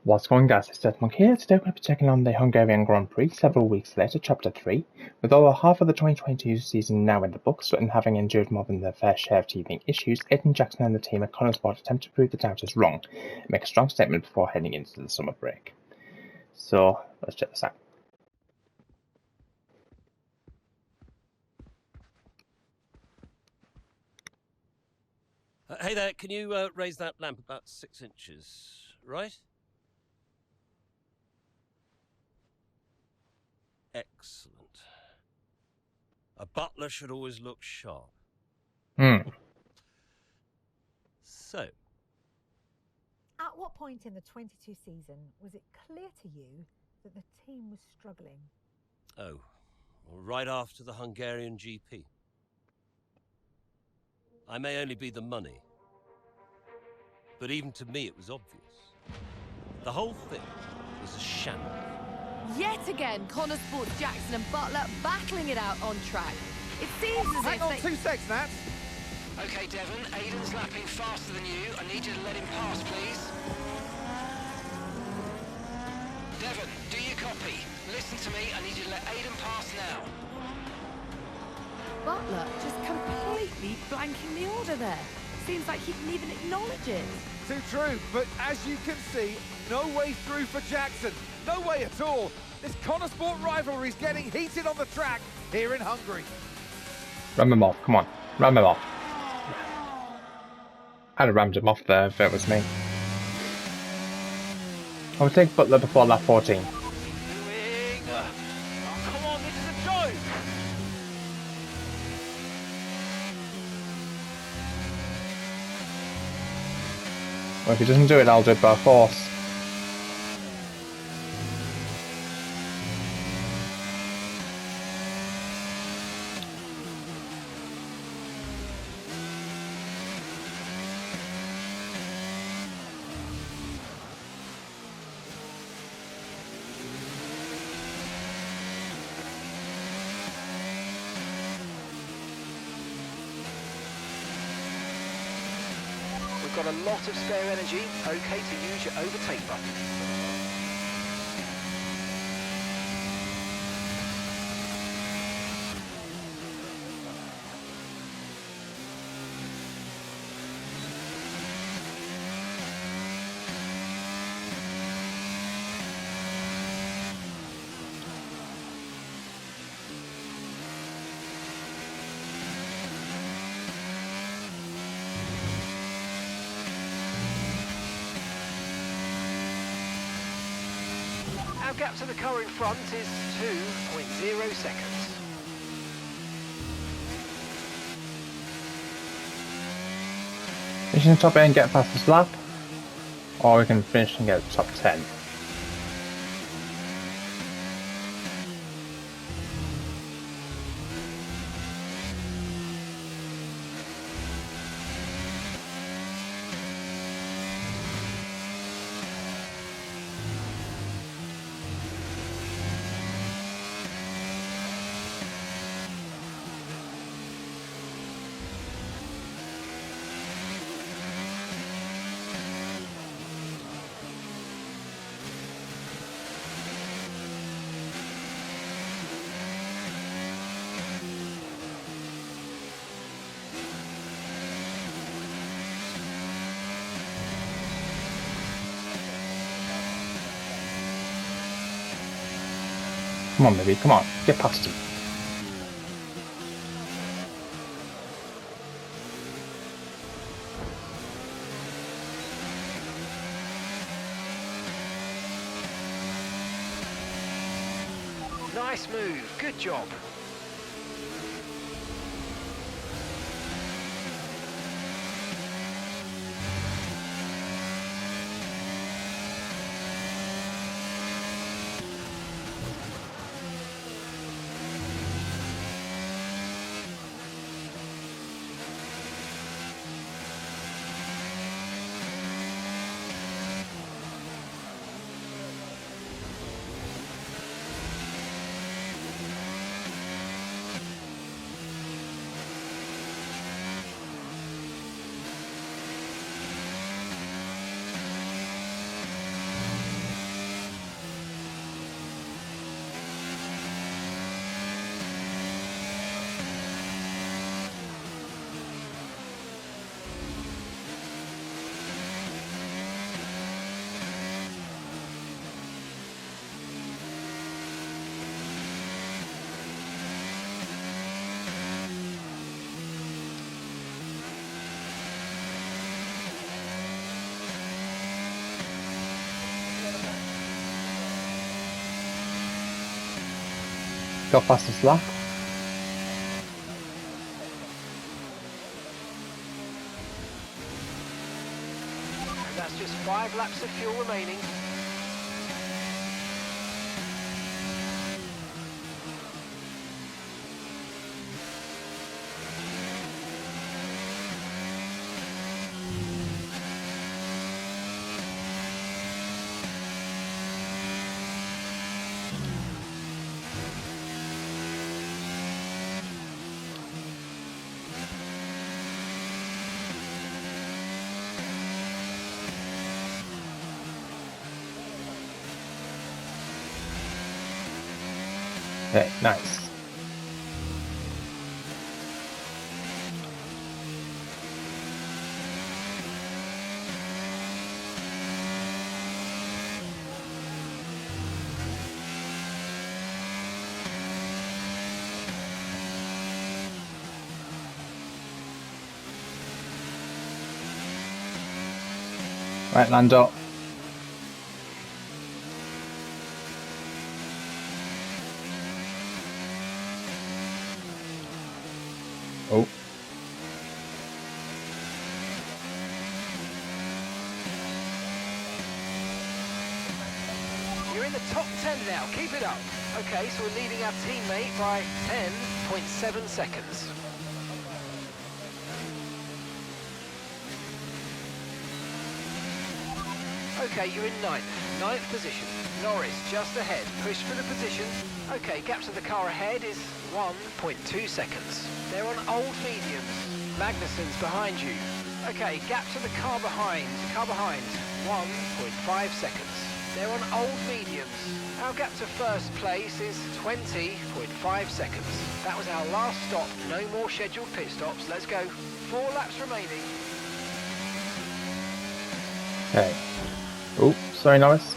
What's going on, guys? It's DEVON here. Today we're going to be checking on the Hungarian Grand Prix several weeks later, Chapter 3. With over half of the 2022 season now in the books, and having endured more than their fair share of teething issues, Aiden Jackson and the team at Sport attempt to prove the doubters wrong and make a strong statement before heading into the summer break. So, let's check this out. Hey there, can you raise that lamp about 6 inches, right? Excellent. A butler should always look sharp. So. At what point in the 22 season was it clear to you that the team was struggling? Oh, well, right after the Hungarian GP. I may only be the money, but even to me it was obvious. The whole thing was a shambles. Yet again, Sport, Jackson and Butler battling it out on track. It seems as Hang if on, they... 2 seconds, Nat. Okay, Devon, Aiden's lapping faster than you. I need you to let him pass, please. Devon, do you copy? Listen to me, I need you to let Aiden pass now. Butler just completely blanking the order there. Seems like he didn't even acknowledge it. Too true, but as you can see, no way through for Jackson. No way at all. This Sport rivalry is getting heated on the track here in Hungary. Ram him off, come on. Ram him off. I'd have rammed him off there if it was me. I would take Butler before lap 14. Oh, come on, this is a joke! Well, if he doesn't do it, I'll do it by force. We've got a lot of spare energy. Okay to use your overtake button. Our gap to the car in front is 2.0 seconds. Finish in the top 8 and get past this lap, or we can finish and get top 10. Come on, baby, come on, get past him. Nice move, good job. Got fastest lap. And that's just 5 laps of fuel remaining. Okay, nice. Right, Lando. Oh. You're in the top 10 now, keep it up. Okay, so we're leading our teammate by 10.7 seconds. Okay, you're in ninth position. Norris just ahead, push for the position. Okay, gap to the car ahead is 1.2 seconds. They're on old mediums. Magnussen's behind you. Okay, gap to the car behind, 1.5 seconds. They're on old mediums. Our gap to first place is 20.5 seconds. That was our last stop, no more scheduled pit stops. Let's go. 4 laps remaining. Okay. Oh, sorry, Norris.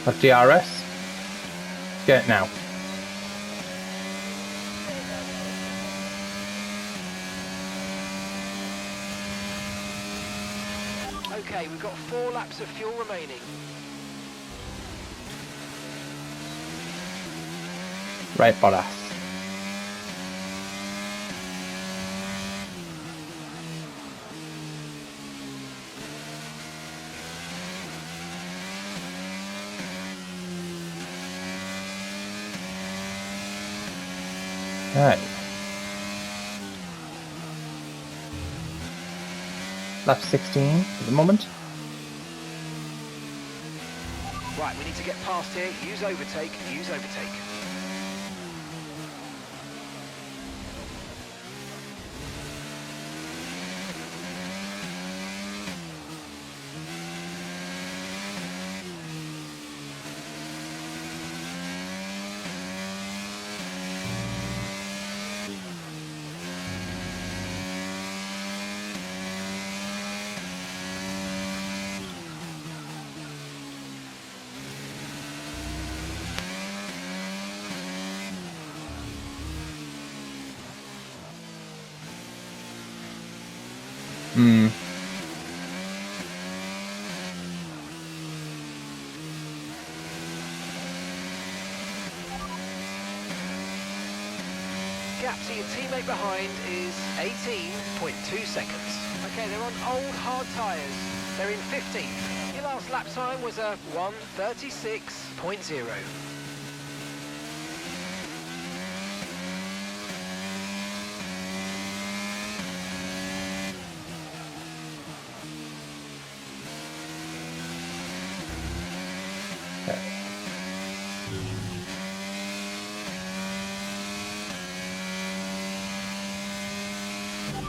Of DRS. Get it now. Okay, we've got 4 laps of fuel remaining. Right, Bottas. Right. Lap 16 at the moment. Right, we need to get past here. Use overtake, use overtake. Hmm. Gap to your teammate behind is 18.2 seconds. Okay, they're on old hard tyres. They're in 15th. Your last lap time was a 1:36.0. Okay.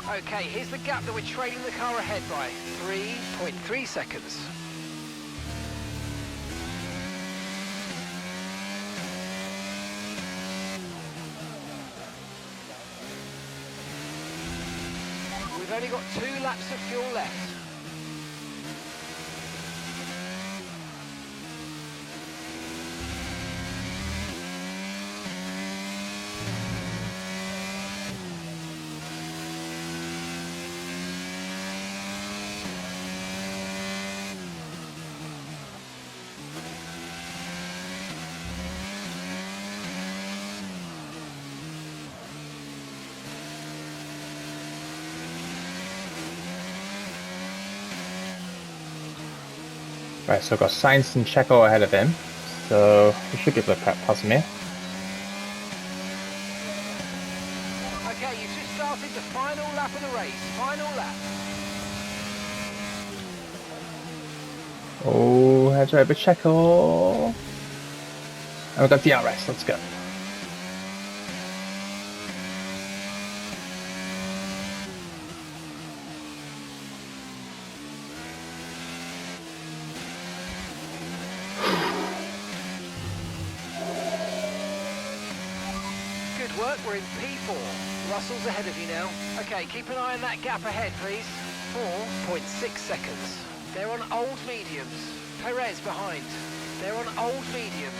Okay, here's the gap that we're trailing the car ahead by. 3.3 seconds. We've only got 2 laps of fuel left. Right, so I've got Sainz and Checo ahead of him, so we should be able to pass him here. Okay, you've just started the final lap of the race. Final lap. Oh, heads over Checo. And we've got DRS, let's go. Good work, we're in P4. Russell's ahead of you now. Okay, keep an eye on that gap ahead, please. 4.6 seconds. They're on old mediums. Perez behind. They're on old mediums.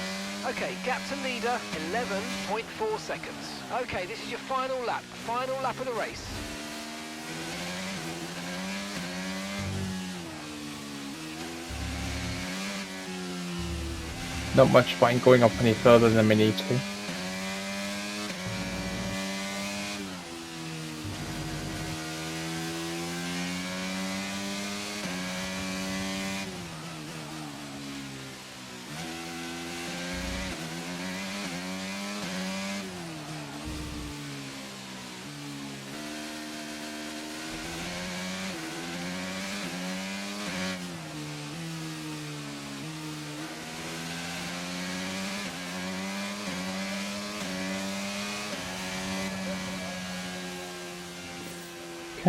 Okay, gap to leader, 11.4 seconds. Okay, this is your final lap of the race. Not much point going up any further than we need to.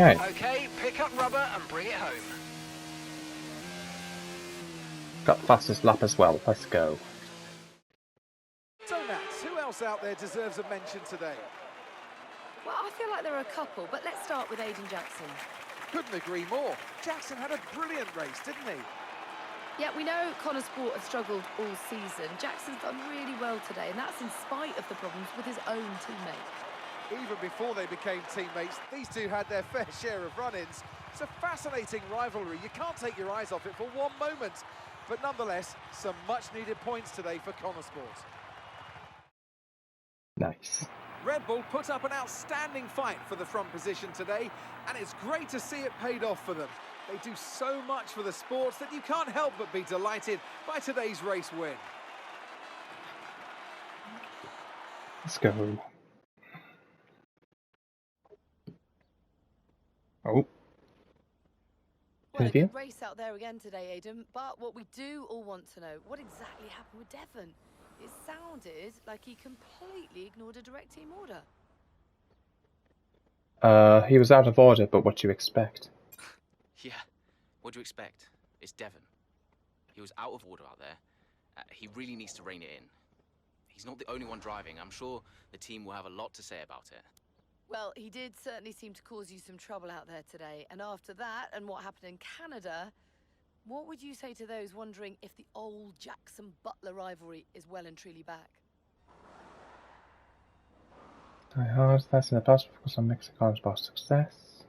Okay. Okay, pick up rubber and bring it home. Got fastest lap as well, let's go. So Nats, who else out there deserves a mention today? Well, I feel like there are a couple, but let's start with Aiden Jackson. Couldn't agree more. Jackson had a brilliant race, didn't he? Yeah, we know Connor Sport have struggled all season. Jackson's done really well today, and that's in spite of the problems with his own teammate. Even before they became teammates, these two had their fair share of run-ins. It's a fascinating rivalry. You can't take your eyes off it for one moment. But nonetheless, some much-needed points today for Connor Sport. Nice. Red Bull put up an outstanding fight for the front position today, and it's great to see it paid off for them. They do so much for the sports that you can't help but be delighted by today's race win. Let's go. Oh. Well, a Interview? good race out there again today, Aiden. But what we do all want to know, what exactly happened with Devon? It sounded like he completely ignored a direct team order. He was out of order, but what do you expect? Yeah, what do you expect? It's Devon. He was out of order out there. He really needs to rein it in. He's not the only one driving. I'm sure the team will have a lot to say about it. Well, he did certainly seem to cause you some trouble out there today. And after that, and what happened in Canada, what would you say to those wondering if the old Jackson-Butler rivalry is well and truly back? That's in the past, focus on making a Consport success.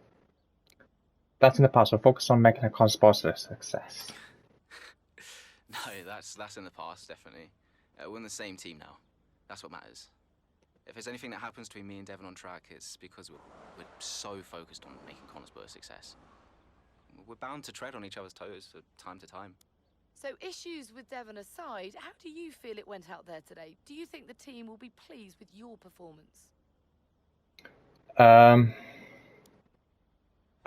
That's in the past, so focus on making a Consport a success. No, that's in the past, definitely. We're in the same team now. That's what matters. If there's anything that happens between me and Devon on track, it's because we're so focused on making Consport a success. We're bound to tread on each other's toes from time to time. So issues with Devon aside, how do you feel it went out there today? Do you think the team will be pleased with your performance? I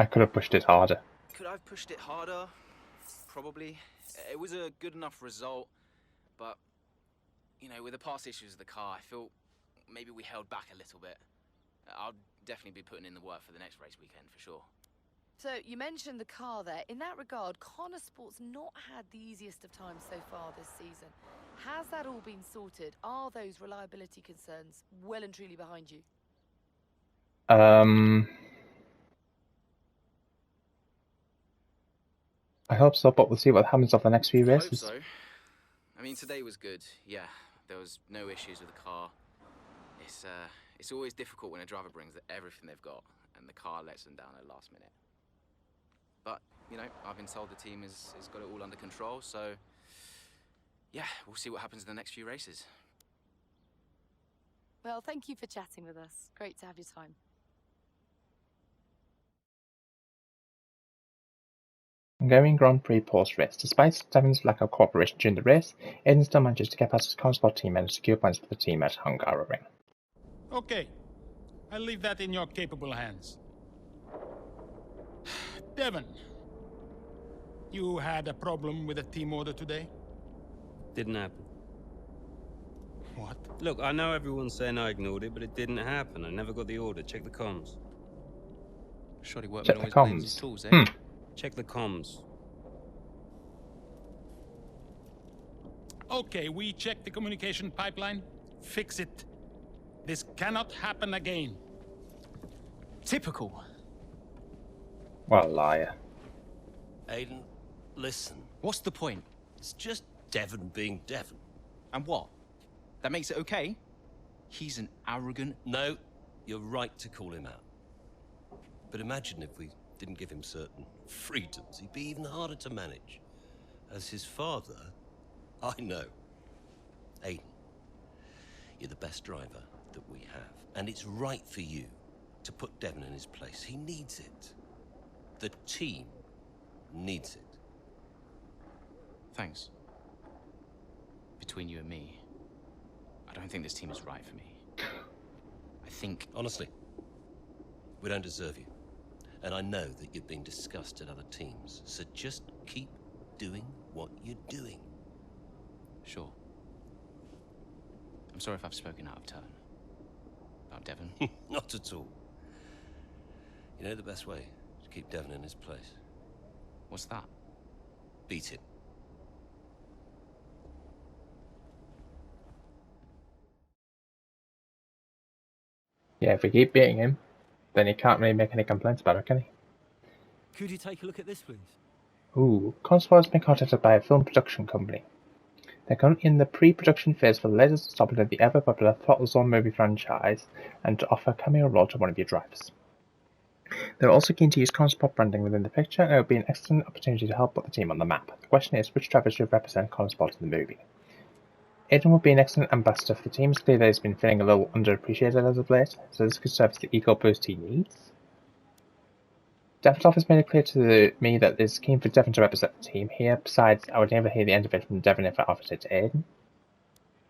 could have pushed it harder. Could I have pushed it harder? Probably. It was a good enough result, but, you know, with the past issues of the car, I feel maybe we held back a little bit. definitely be putting in the work for the next race weekend for sure. So, you mentioned the car there. In that regard, Connor Sport's not had the easiest of times so far this season. Has that all been sorted? Are those reliability concerns well and truly behind you? I hope so, but we'll see what happens over the next few I hope races. so. I mean, today was good. Yeah, there was no issues with the car. It's always difficult when a driver brings everything they've got and the car lets them down at the last minute. But, you know, I've been told the team has got it all under control, so yeah, we'll see what happens in the next few races. Well, thank you for chatting with us. Great to have your time. Hungarian Grand Prix post-race. Despite Devon's lack of cooperation during the race, Aiden still manages to get past his Consport team and secure points for the team at Hungaroring. Okay, I'll leave that in your capable hands. Devon, you had a problem with a team order today? Didn't happen. What? Look, I know everyone's saying I ignored it, but it didn't happen. I never got the order. Check the comms. Shoddy workman Check the always blames his comms. tools, eh? Check the comms. Okay, we checked the communication pipeline. Fix it. This cannot happen again. Typical. What a liar. Aiden, listen. What's the point? It's just Devon being Devon. And what? That makes it okay? He's an arrogant... No, you're right to call him out. But imagine if we didn't give him certain freedoms. He'd be even harder to manage. As his father, I know. Aiden, you're the best driver that we have. And it's right for you to put Devon in his place. He needs it. The team needs it. Thanks. Between you and me, I don't think this team is right for me. I think... Honestly, we don't deserve you. And I know that you're being discussed at other teams. So just keep doing what you're doing. Sure. I'm sorry if I've spoken out of turn. About Devon. Not at all. You know the best way to keep Devon in his place? What's that? Beat him. Yeah, if we keep beating him, then he can't really make any complaints about it, can he? Could you take a look at this, please? Ooh, Consport has been contacted by a film production company. They're currently in the pre-production phase for the latest installment of the ever-popular Throttle Zone movie franchise and to offer a cameo role to one of your drivers. They're also keen to use Consport branding within the picture, and it would be an excellent opportunity to help put the team on the map. The question is, which drivers should represent Consport in the movie? Aiden would be an excellent ambassador for the team. It's clear that he's been feeling a little underappreciated as of late, so this could serve as the ego boost he needs. Devon's office made it clear to me that it's keen for Devon to represent the team here. Besides, I would never hear the end of it from Devon if I offered it to Aiden,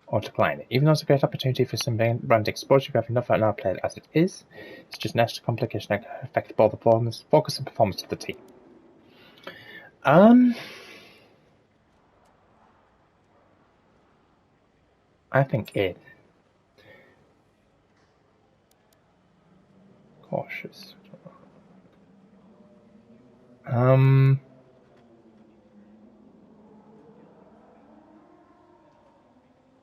or decline it. Even though it's a great opportunity for some brand exposure, we have enough on our plate as it is. It's just an extra complication that can affect both the focus and performance of the team. I think Aiden. Cautious.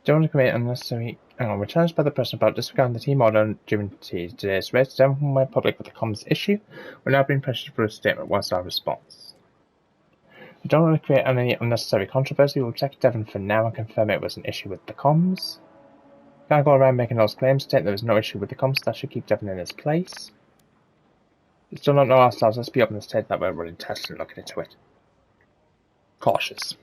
Don't commit unnecessary. We're challenged by the president about disregarding the team order during today's race. Devon went public with the comms issue. We're now being pressured for a statement. What's our response? We don't want to create any unnecessary controversy. We'll check Devon for now and confirm it was an issue with the comms. Can't go around making those claims. State there was no issue with the comms. That should keep Devon in his place. We still don't know ourselves. Let's be open and state that we're running tests and looking into it. Cautious.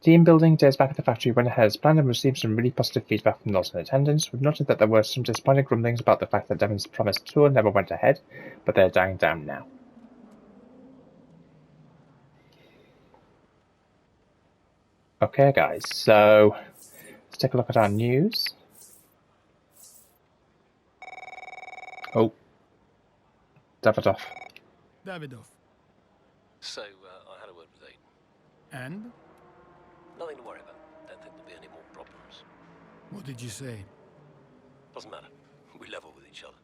Team building days back at the factory went ahead as planned and received some really positive feedback from those in attendance. We've noted that there were some disappointing grumblings about the fact that Devon's promised tour never went ahead, but they're dying down now. Okay guys, so let's take a look at our news. Oh. Davidoff. Davidoff. So, I had a word with Aiden. And? Nothing to worry about. Don't think there'll be any more problems. What did you say? Doesn't matter. We level with each other.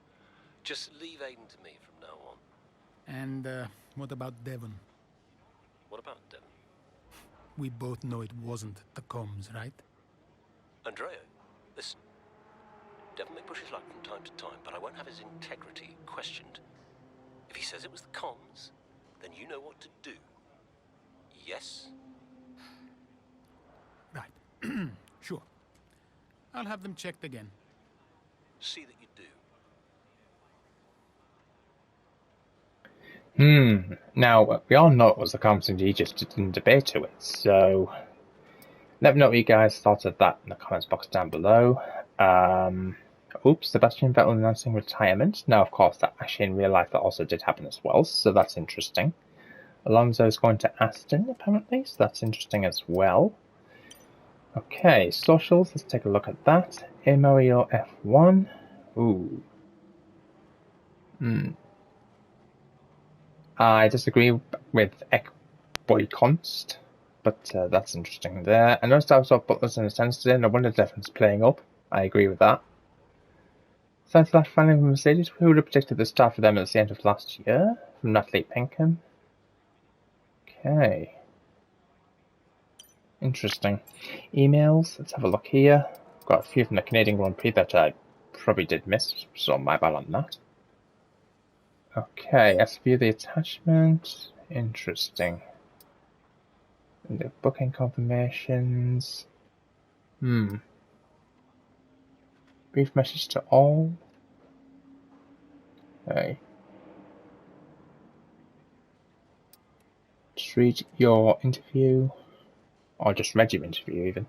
Just leave Aiden to me from now on. And what about Devon? What about Devon? We both know it wasn't the comms, right? Andrea, listen. Devon may push his luck from time to time, but I won't have his integrity questioned. If he says it was the comms, then you know what to do. Yes? Right. Sure. I'll have them checked again. See that you do. Now, we all know it was the comms and you just didn't debate to it, so let me know what you guys thought of that in the comments box down below. Sebastian Vettel announcing retirement. Now, of course, that actually in real life that also did happen as well, so that's interesting. Alonso's going to Aston, apparently, so that's interesting as well. Okay, socials, let's take a look at that. Mario F1. Ooh. I disagree with Ekboy Const, but that's interesting there. I noticed I was off Butlers in a sense today, and I wonder if Devon's playing up. I agree with that. Science Flash finally from Mercedes. Who would have predicted the start for them at the end of last year? From Natalie Pinkham. Okay. Interesting. Emails, let's have a look here. Got a few from the Canadian Grand Prix that I probably did miss, so my bad on that. Okay, let's view the attachment. Interesting. And the booking confirmations. Brief message to all. Okay. Just read your interview. Or just read your interview even.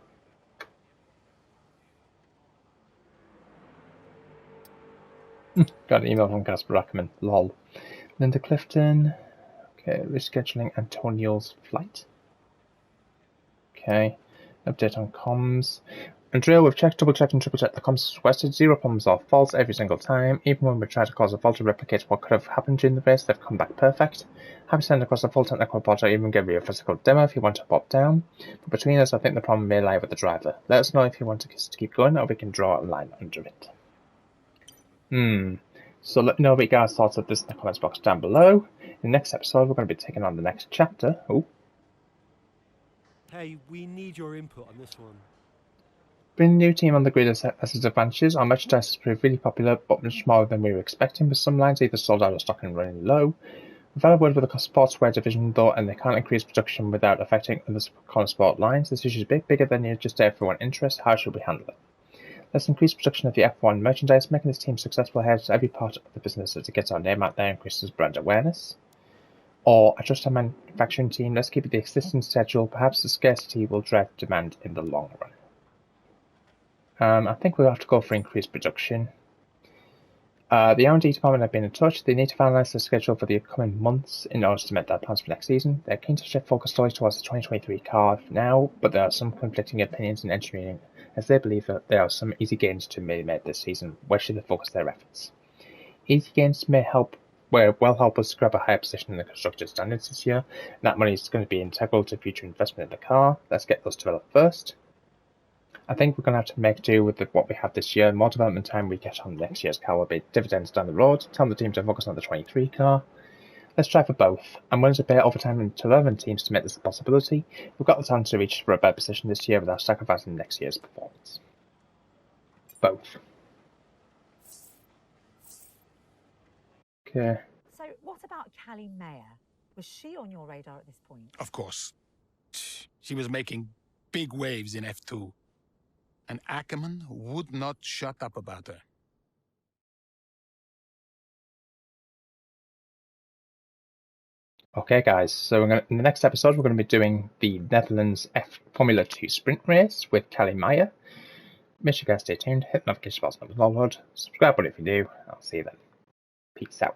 Got an email from Casper Ackerman. Lol. Linda Clifton. Okay, rescheduling Antonio's flight. Okay. Update on comms. Andrea, we've checked, double checked and triple checked the comms as requested. 0 problems or faults every single time. Even when we tried to cause a fault to replicate what could have happened during the race, they've come back perfect. Happy to send across a full technical report or even give you a physical demo if you want to pop down. But between us, I think the problem may lie with the driver. Let us know if you want us to keep going or we can draw a line under it. So let me know what you guys thought of this in the comments box down below. In the next episode, we're going to be taking on the next chapter. Hey, we need your input on this one. Bringing a new team on the grid has its advantages. Our merchandise has proved really popular, but much smaller than we were expecting, with some lines either sold out or stock and running low. We've had a word with the sportswear division though, and they can't increase production without affecting other corner sport lines. This issue is bigger than just everyone interested. How should we handle it? Let's increase production of the F1 merchandise, making this team successful ahead to every part of the business as it gets our name out there and increases brand awareness. Or adjust our manufacturing team. Let's keep it the existing schedule. Perhaps the scarcity will drive demand in the long run. I think we'll have to go for increased production. The R&D department have been in touch. They need to finalise their schedule for the upcoming months in order to make their plans for next season. They're keen to shift focus solely towards the 2023 car now, but there are some conflicting opinions in engineering as they believe that there are some easy gains to be made this season. Where should they focus their efforts? Easy gains may help us grab a higher position in the constructor standards this year, and that money is going to be integral to future investment in the car. Let's get those developed first. I think we're going to have to make do with what we have this year. More development time we get on next year's car will be dividends down the road. Tell the team to focus on the 23 car. Let's try for both. I'm willing to pay overtime to 11 teams to make this a possibility. We've got the talent to reach for a better position this year without sacrificing next year's performance. Both. Okay. So what about Callie Mayer? Was she on your radar at this point? Of course. She was making big waves in F2. And Ackerman would not shut up about her. Okay guys, so in the next episode we're going to be doing the Netherlands Formula 2 sprint race with Callie Mayer. Make sure you guys stay tuned, hit the notification bell so you don't miss an upload, subscribe if you do, I'll see you then. Peace out.